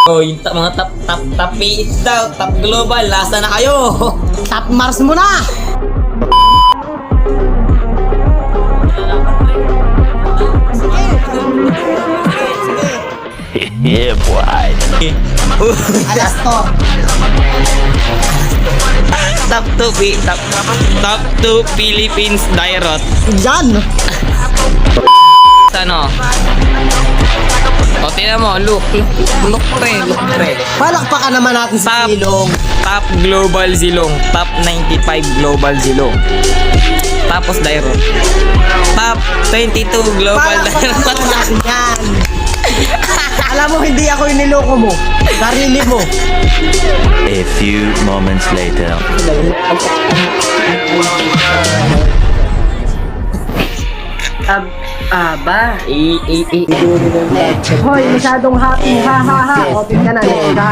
Oh, yung mga top PH daw, top global, lasa na kayo. Top Mars mo na! Yeah, boy. Alas to. Top 2 Philippines Dairot. Yan! Ano? O, tingnan mo, look pre. Palakpakan naman natin si Top, Silong. top global Zilong, top 95 global Zilong. Tapos Dairot. Top 22 global Palakpakan naman Dairot. natin yan. Alam mo, hindi ako yung niloko mo. Sarili mo. A few moments later. Hoy, masyadong happy. Ha ha ha. Open ka na. Ha?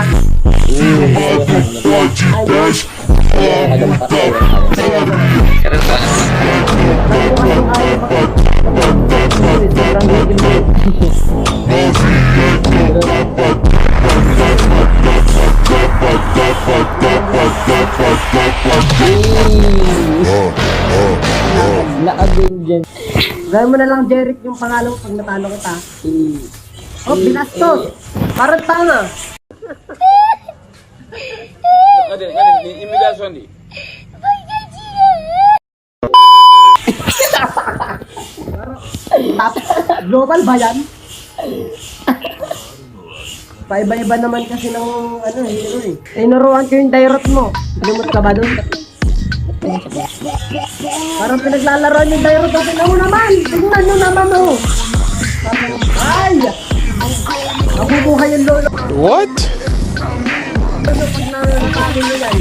Gawin mo na lang, Jeric, yung pangalan pag natalo kita. Oh, binastos! Parang tanga! Top global ba yan? Paiba-iba naman kasi ng hero eh. Tinuruan ko yung direct mo. Limot ka ba doon? Parang pinaglalaroan yung direct. Tingnan mo naman! Tingnan nyo naman oh! Ay! Nabubuhay yung lolo. What? Ano pag nakakagin nyo yan?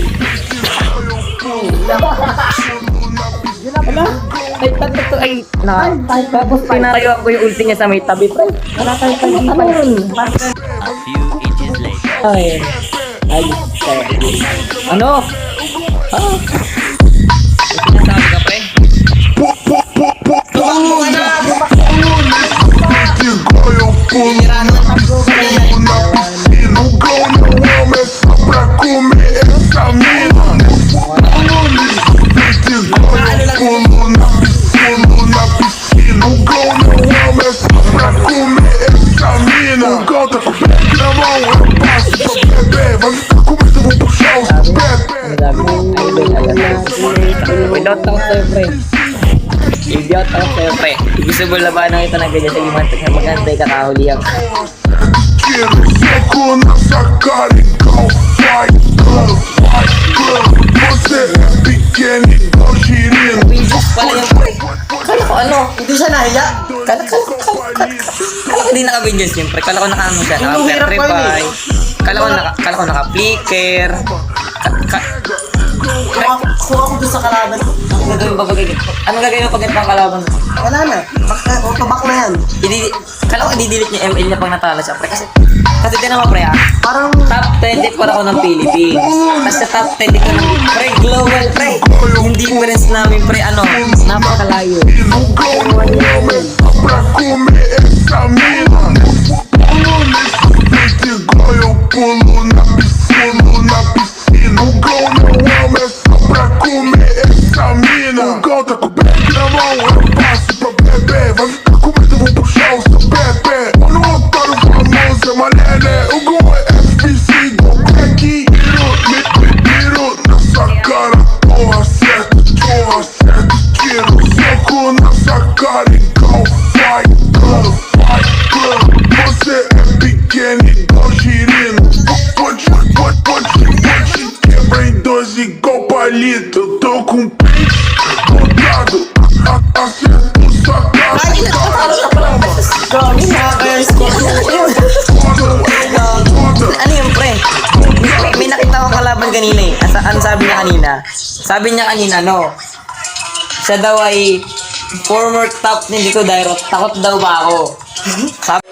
Tapos pinatayuan ko yung ulti niya sa may tabi, pre. Wala tayong pag-ipan. A few inches later. Ano? Sinasabi ka, pre? Without ako sa'yo, pre. Idiot ako sa'yo, pre. Gusto mo labanan ito ng ganyan sa limantik na magantay kakahuli ako. Windows pala yung pre. Kala ko ano? Hindi siya nahiya. Kala ko hindi naka-Windows yun, pre. Kala ko naka-ano siya, Yung hirap ko yun naka-Petrify. Kala ko naka-Flicker. Kuha ko doon sa kalaban. Anong gagawin mo pag ito ang kalaban? Wala na. Autoback na yan. Kala ko i-delete niya ML niya pag natalo siya, pre. Kasi tinan mo, pre, Parang top 20 pa ako ng Philippines. Tapos sa top 20 ko ng, pre, global, pre. Yung difference namin, pre, napakalayo. Igual palito, eu tô com o pente montado, acerto sua cara. Ano yun, pre? May nakita akong kalaban kanina eh. Ano sabi niya kanina? Sabi niya kanina, no? Siya daw ay former top ni Dito Dairot. Takot daw ba ako? Sabi